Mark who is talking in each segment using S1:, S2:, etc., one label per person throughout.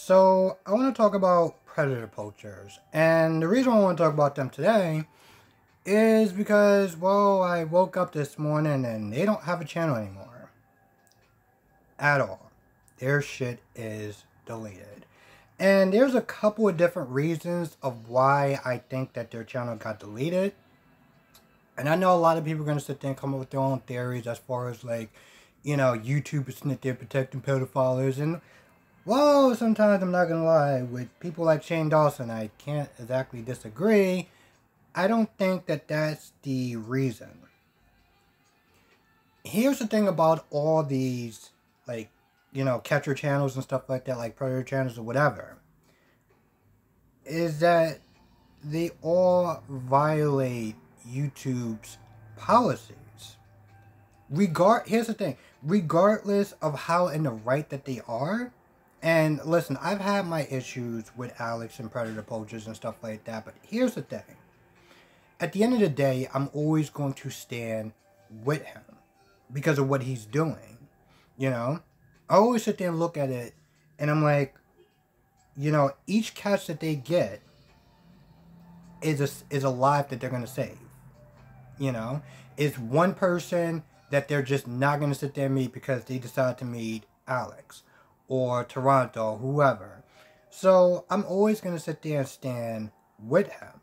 S1: So, I want to talk about predator poachers. And the reason I want to talk about them today is because, well, I woke up this morning and they don't have a channel anymore. At all. Their shit is deleted. And there's a couple of different reasons of why I think that their channel got deleted. And I know a lot of people are going to sit there and come up with their own theories as far as, like, YouTube is sitting there protecting pedophiles. And well, sometimes I'm not gonna lie, with people like Shane Dawson, I can't exactly disagree. I don't think that that's the reason. Here's the thing about all these, like, catcher channels and stuff like that, like predator channels or whatever, is that they all violate YouTube's policies. Here's the thing, regardless of how in the right that they are. And listen, I've had my issues with Alex and Predator Poachers and stuff like that, but here's the thing. At the end of the day, I'm always going to stand with him because of what he's doing. I always sit there and look at it, and I'm like, each catch that they get is a life that they're going to save. It's one person that they're just not going to sit there and meet because they decide to meet Alex or Toronto, whoever. So I'm always going to sit there and stand with him.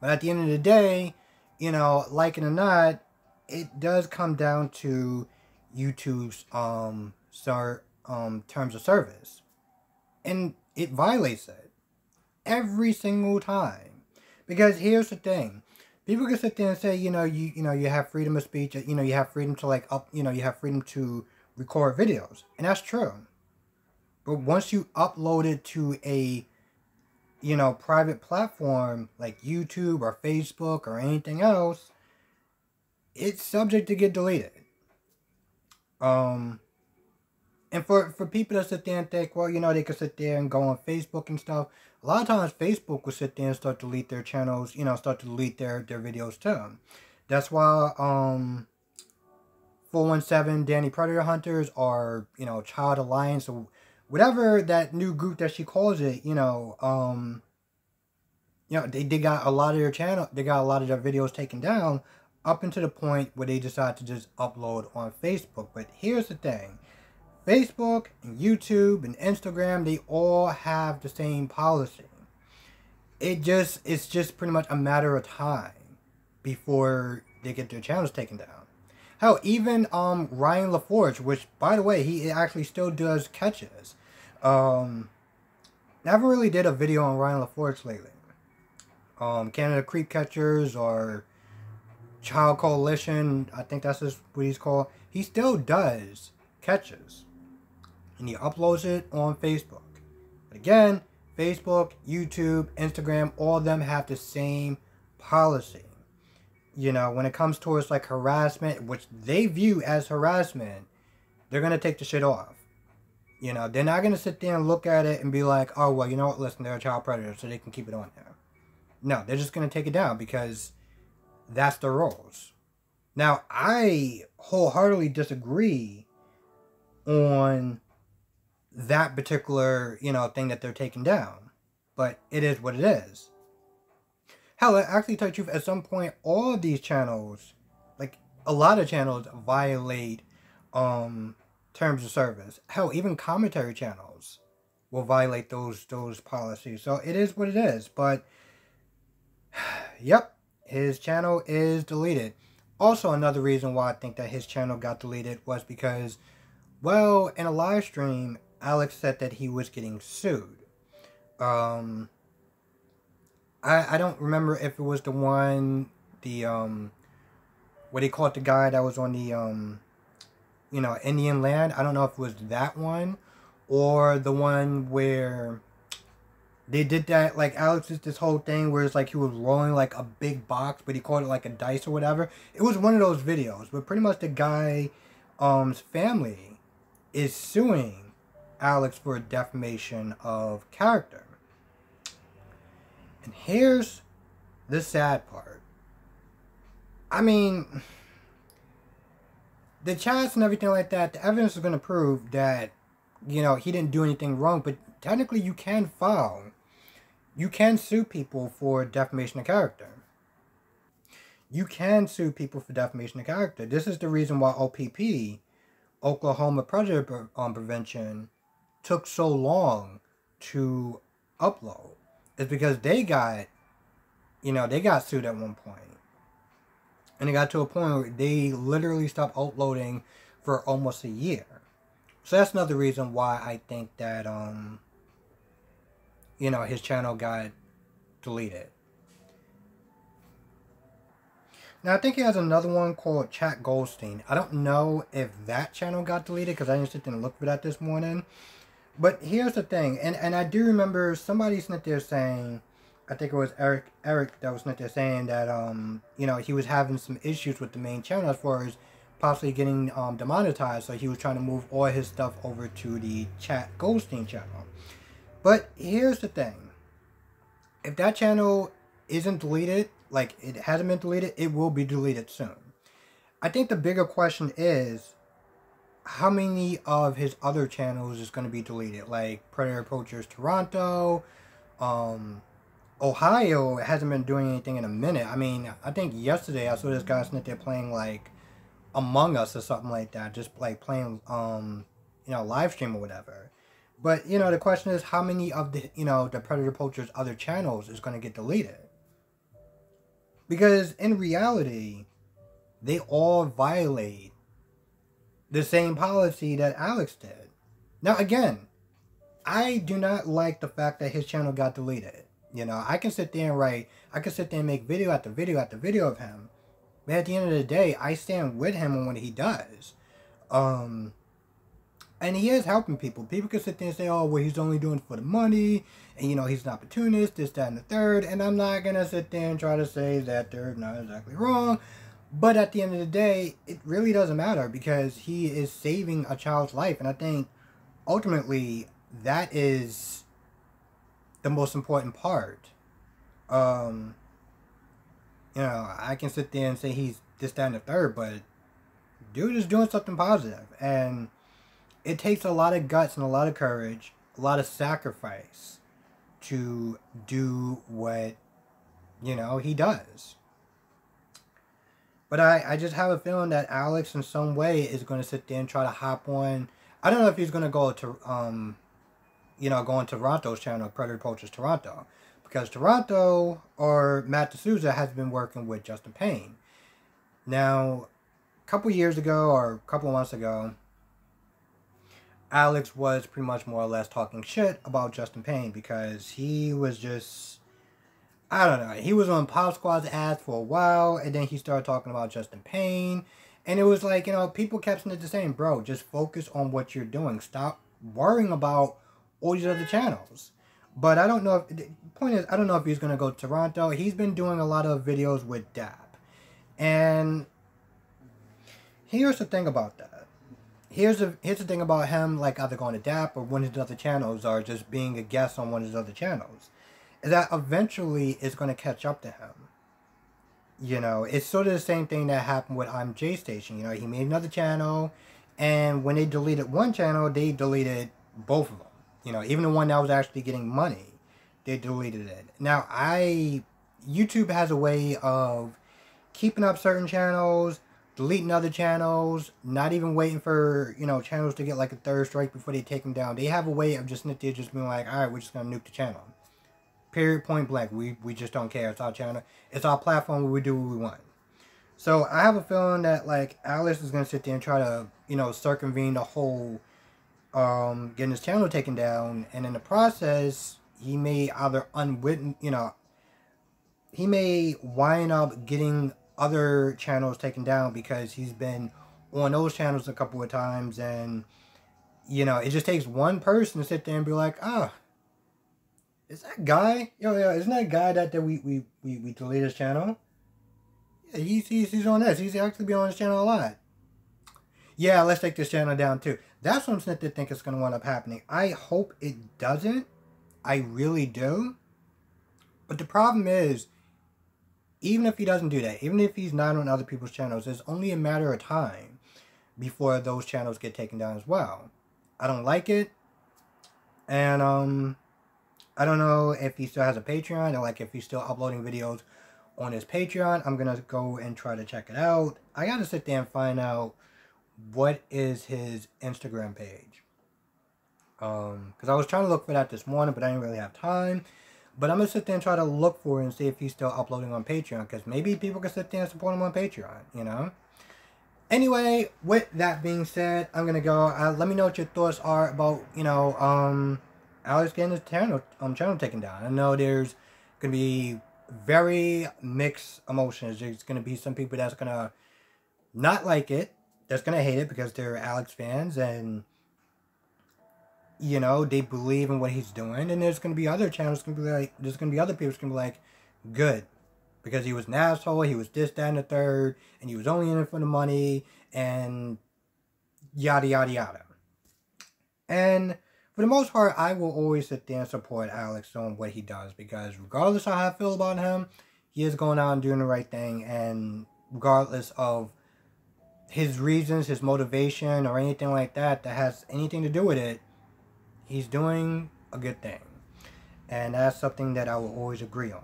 S1: But at the end of the day, like it or not, it does come down to YouTube's terms of service. And it violates it every single time. Because here's the thing. People can sit there and say, you have freedom of speech, you have freedom to you have freedom to record videos, and that's true. But once you upload it to a private platform like YouTube or Facebook or anything else, it's subject to get deleted. And for people that sit there and think, well, they could sit there and go on Facebook and stuff, a lot of times Facebook will sit there and start to delete their channels, start to delete their videos too. That's why 417 Danny Predator Hunters, or Child Alliance, or whatever that new group that she calls it, they got a lot of their videos taken down up until the point where they decide to just upload on Facebook. But here's the thing. Facebook and YouTube and Instagram, they all have the same policy. It's just pretty much a matter of time before they get their channels taken down. Hell, even Ryan LaForge, which, by the way, he actually still does catches. Never really did a video on Ryan LaForge lately. Canada Creep Catchers or Child Coalition, I think that's just what he's called. He still does catches. And he uploads it on Facebook. But again, Facebook, YouTube, Instagram, all of them have the same policy. When it comes towards like harassment, which they view as harassment, they're going to take the shit off. They're not going to sit there and look at it and be like, oh, well, you know what, listen, they're a child predator, so they can keep it on there. No, they're just going to take it down because that's the rules. Now, I wholeheartedly disagree on that particular, thing that they're taking down. But it is what it is. Hell, actually, to tell you the truth, at some point, all of these channels, like a lot of channels, violate terms of service. Hell, even commentary channels will violate those policies. So it is what it is. But yep, his channel is deleted. Also, another reason why I think that his channel got deleted was because, well, in a live stream, Alex said that he was getting sued. I don't remember if it was the one, what they called the guy that was on the, Indian land. I don't know if it was that one, or the one where they did that, like, Alex did this whole thing where it's like he was rolling like a big box, but he called it like a dice or whatever. It was one of those videos, but pretty much the guy's family is suing Alex for defamation of character. And here's the sad part. I mean, the chats and everything like that, the evidence is going to prove that you know, he didn't do anything wrong, but technically you can file. You can sue people for defamation of character. You can sue people for defamation of character. This is the reason why OPP, Oklahoma Predator Prevention, took so long to upload. It's because they got, you know, they got sued at one point. And it got to a point where they literally stopped uploading for almost a year. So that's another reason why I think that, you know, his channel got deleted. Now, I think he has another one called Chat Goldstein. I don't know if that channel got deleted because I didn't sit there and look for that this morning. But here's the thing, and I do remember somebody sitting there saying, I think it was Eric that was sitting there saying that, you know, he was having some issues with the main channel as far as possibly getting demonetized. So he was trying to move all his stuff over to the Chat Goldstein channel. But here's the thing. If that channel isn't deleted, like it hasn't been deleted, it will be deleted soon. I think the bigger question is, how many of his other channels is going to be deleted? Like Predator Poachers Toronto, Ohio hasn't been doing anything in a minute. I mean, I think yesterday I saw this guy sitting there playing like Among Us or something like that, just like playing, you know, live stream or whatever. But, you know, the question is how many of the, you know, the Predator Poachers other channels is going to get deleted? Because in reality, they all violate the same policy that Alex did. Now, again, I do not like the fact that his channel got deleted. You know, I can sit there and write, I can sit there and make video after video after video of him. But at the end of the day, I stand with him on what he does. And he is helping people. People can sit there and say, oh, well, he's only doing it for the money. And, you know, he's an opportunist, this, that, and the third. And I'm not going to sit there and try to say that they're not exactly wrong. But at the end of the day, it really doesn't matter because he is saving a child's life. And I think, ultimately, that is the most important part. You know, I can sit there and say he's this, that, and the third. But dude is doing something positive. And it takes a lot of guts and a lot of courage, a lot of sacrifice to do what, you know, he does. But I just have a feeling that Alex in some way is going to sit there and try to hop on. I don't know if he's going to go to, you know, go on Toronto's channel, Predator Poachers Toronto. Because Toronto, or Matt D'Souza, has been working with Justin Payne. Now, a couple years ago, or a couple of months ago, Alex was pretty much more or less talking shit about Justin Payne because he was just, I don't know, he was on Pop Squad's ass for a while, and then he started talking about Justin Payne, and it was like, you know, people kept saying, bro, just focus on what you're doing. Stop worrying about all these other channels. But I don't know if, the point is, I don't know if he's going to go to Toronto. He's been doing a lot of videos with Dap. And here's the thing about that. Here's the thing about him, like either going to Dap or one of his other channels or just being a guest on one of his other channels, is that eventually it's going to catch up to him. You know, it's sort of the same thing that happened with I'm J Station. You know, he made another channel, and when they deleted one channel, they deleted both of them. You know, even the one that was actually getting money, they deleted it. Now, YouTube has a way of keeping up certain channels, deleting other channels, not even waiting for, you know, channels to get like a third strike before they take them down. They have a way of just being like, all right, we're just going to nuke the channel. Period, point blank. We just don't care. It's our channel. It's our platform where we do what we want. So I have a feeling that like Alice is going to sit there and try to, you know, circumvent the whole getting his channel taken down. And in the process, he may either you know, he may wind up getting other channels taken down because he's been on those channels a couple of times, and you know, it just takes one person to sit there and be like, ah, is that guy? Isn't that guy that we deleted his channel? Yeah, he's on this. He's actually been on his channel a lot. Yeah, let's take this channel down too. That's what I'm sitting there thinking is going to wind up happening. I hope it doesn't. I really do. But the problem is, even if he doesn't do that, even if he's not on other people's channels, it's only a matter of time before those channels get taken down as well. I don't like it. And I don't know if he still has a Patreon, or like if he's still uploading videos on his Patreon. I'm gonna go and try to check it out. I gotta sit there and find out what is his Instagram page. Because I was trying to look for that this morning, but I didn't really have time. But I'm gonna sit there and try to look for it and see if he's still uploading on Patreon, because maybe people can sit there and support him on Patreon, you know? Anyway, with that being said, I'm gonna go. Let me know what your thoughts are about, you know, Alex getting his channel taken down. I know there's gonna be very mixed emotions. There's gonna be some people that's gonna not like it, that's gonna hate it because they're Alex fans and, you know, they believe in what he's doing. And there's gonna be other channels gonna be like, there's gonna be other people that's gonna be like, good. Because he was an asshole, he was this, that, and the third, and he was only in it for the money, and yada, yada, yada. And for the most part, I will always sit there and support Alex on what he does, because regardless of how I feel about him, he is going out and doing the right thing, and regardless of his reasons, his motivation, or anything like that that has anything to do with it, he's doing a good thing. And that's something that I will always agree on.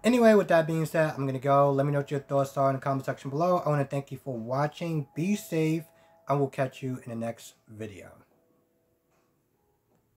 S1: Anyway, with that being said, I'm going to go. Let me know what your thoughts are in the comment section below. I want to thank you for watching. Be safe. I will catch you in the next video.